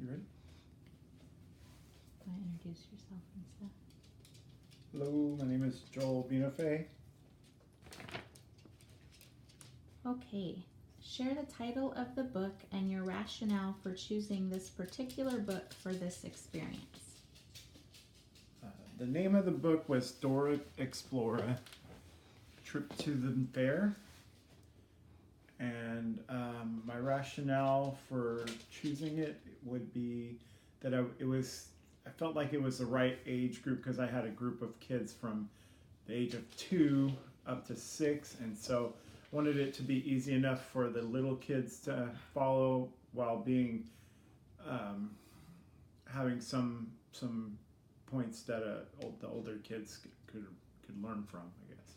You ready? Want to introduce yourself and stuff? Hello, my name is Joel Binofe. Okay. Share the title of the book and your rationale for choosing this particular book for this experience. The name of the book was Dora Explorer, Trip to the Fair. And my rationale for choosing it would be that I felt like it was the right age group because I had a group of kids from the age of 2 up to 6, and so I wanted it to be easy enough for the little kids to follow while being having some points that the older kids could learn from, I guess.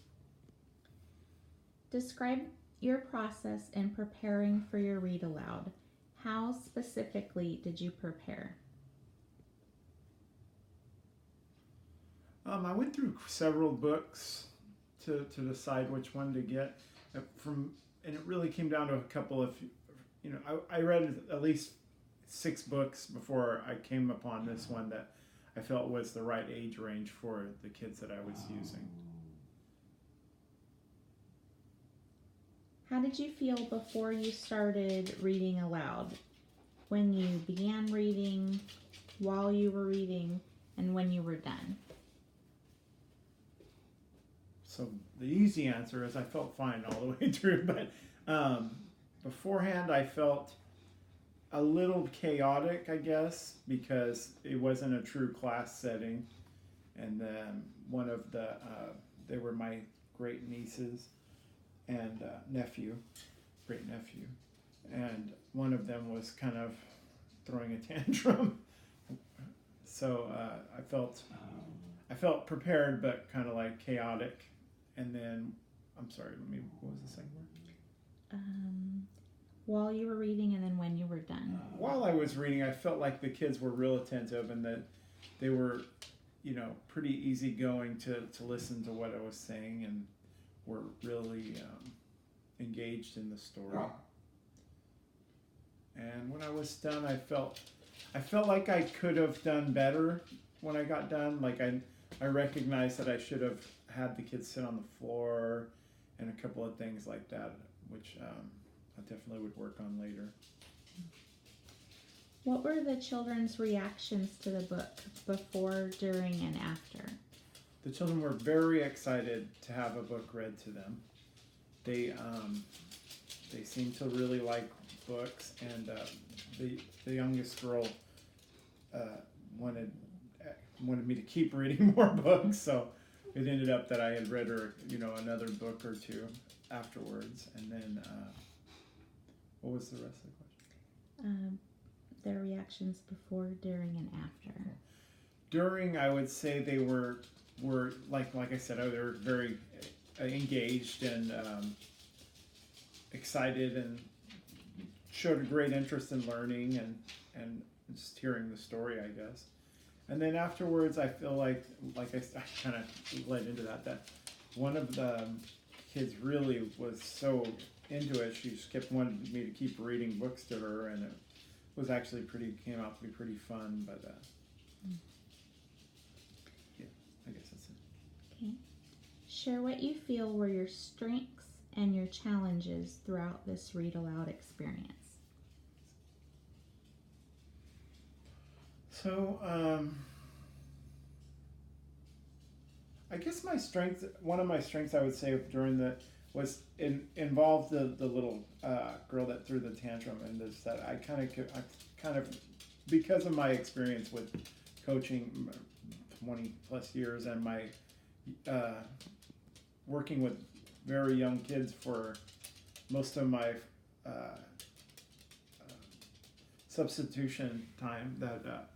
Describe your process in preparing for your read aloud. How specifically did you prepare? I went through several books to decide which one to get and it really came down to a couple of, I read at least 6 books before I came upon this one that I felt was the right age range for the kids that I was using. How did you feel before you started reading aloud? When you began reading, while you were reading, and when you were done? So the easy answer is I felt fine all the way through, but beforehand I felt a little chaotic, I guess, because it wasn't a true class setting. And then one of they were my great nieces and great nephew, and one of them was kind of throwing a tantrum. So I felt prepared, but kind of like chaotic. And then, I'm sorry, what was the second word? While you were reading and then when you were done. While I was reading, I felt like the kids were real attentive and that they were, pretty easygoing to listen to what I was saying and were really engaged in the story. And when I was done, I felt like I could have done better when I got done. Like I recognized that I should have had the kids sit on the floor and a couple of things like that, which I definitely would work on later. What were the children's reactions to the book before, during, and after? The children were very excited to have a book read to them. They seemed to really like books, and the youngest girl wanted me to keep reading more books, so it ended up that I had read her, another book or two afterwards. And then, what was the rest of the question? Their reactions before, during, and after. During, I would say they were like I said, they were very engaged and excited and showed a great interest in learning and just hearing the story, I guess. And then afterwards, I feel like I kind of led into that one of the kids really was so into it. She just kept wanting me to keep reading books to her, and it was actually came out to be pretty fun. But yeah, I guess that's it. Okay. Share what you feel were your strengths and your challenges throughout this read aloud experience. So, I guess one of my strengths I would say during was involved the little girl that threw the tantrum, and is that I kind of, because of my experience with coaching 20 plus years and my working with very young kids for most of my substitution time, that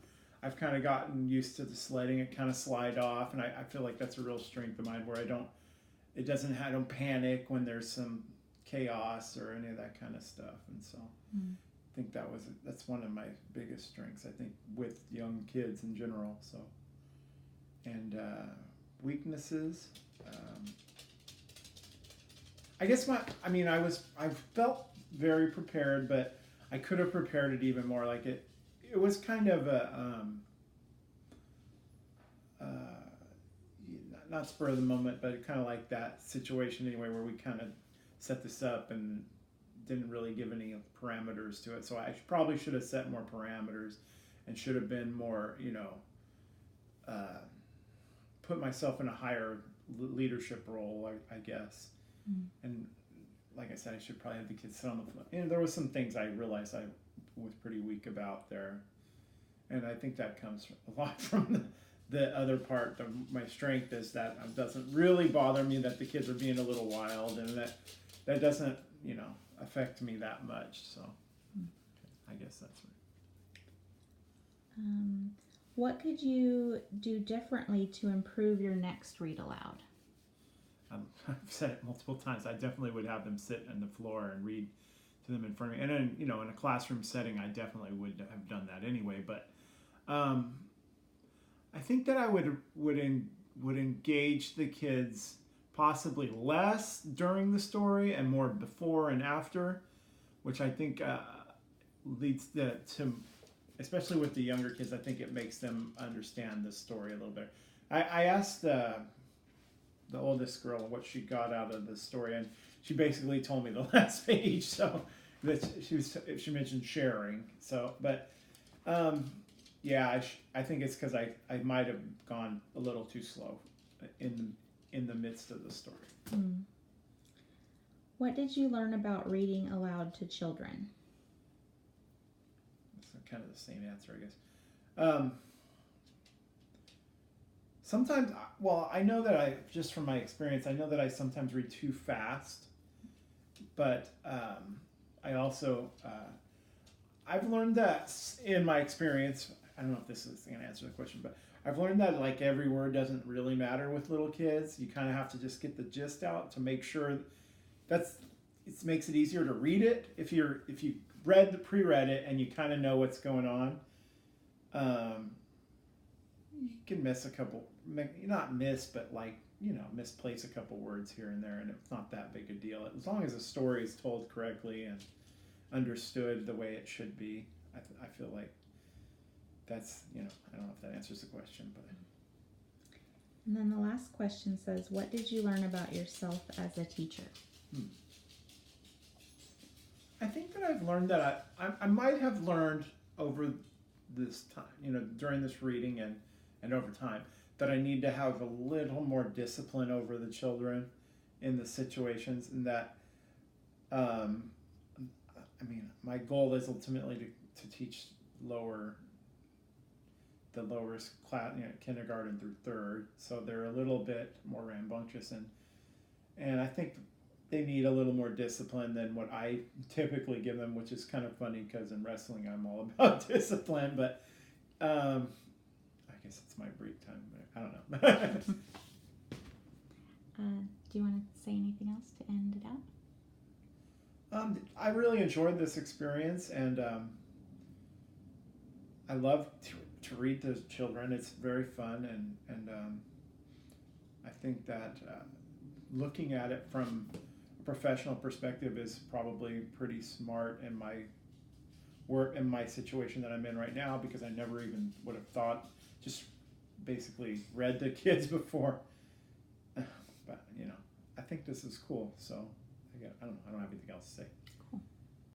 I've kind of gotten used to just letting it kind of slide off, and I feel like that's a real strength of mine, where I don't panic when there's some chaos or any of that kind of stuff. And so I think that's one of my biggest strengths, I think, with young kids in general. So, and weaknesses, I guess I felt very prepared, but I could have prepared it even more. Like it was kind of a not spur of the moment, but kind of like that situation anyway, where we kind of set this up and didn't really give any parameters to it. So I probably should have set more parameters and should have been more, put myself in a higher leadership role, I guess. Mm. And like I said, I should probably have the kids sit on the floor. And there was some things I realized I was pretty weak about there. And I think that comes a lot from the other part. My strength is that it doesn't really bother me that the kids are being a little wild, and that doesn't, affect me that much. So I guess that's right. What could you do differently to improve your next read aloud? I've said it multiple times. I definitely would have them sit on the floor and read to them in front of me. And then, in a classroom setting, I definitely would have done that anyway. But I think that I would engage the kids possibly less during the story and more before and after, which I think leads to, especially with the younger kids, I think it makes them understand the story a little bit. I asked the oldest girl what she got out of the story, and she basically told me the last page. So that she mentioned sharing. So, but yeah, I think it's because I might have gone a little too slow in the midst of the story. What did you learn about reading aloud to children? It's kind of the same answer, I guess. Sometimes, I know that just from my experience, I know that I sometimes read too fast, but I also, I've learned that in my experience, I don't know if this is going to answer the question, but I've learned that like every word doesn't really matter with little kids. You kind of have to just get the gist out to make sure it makes it easier to read it. If you pre-read it and you kind of know what's going on, you can miss a couple, not miss, but misplace a couple words here and there, and it's not that big a deal. As long as the story is told correctly and understood the way it should be, I feel like that's, I don't know if that answers the question, but. And then the last question says, what did you learn about yourself as a teacher? I think that I've learned that I might have learned over this time, during this reading and over time, that I need to have a little more discipline over the children in the situations, and that, my goal is ultimately to teach the lowest class, kindergarten through third, so they're a little bit more rambunctious, and I think they need a little more discipline than what I typically give them, which is kind of funny because in wrestling I'm all about discipline, but I guess it's my break time, but I don't know. Do you want to say anything else to end it out? I really enjoyed this experience, and I love to read to children. It's very fun, and I think that looking at it from a professional perspective is probably pretty smart in my work, in my situation that I'm in right now, because I never even would have thought, just basically read to kids before. But I think this is cool, so I don't know, I don't have anything else to say.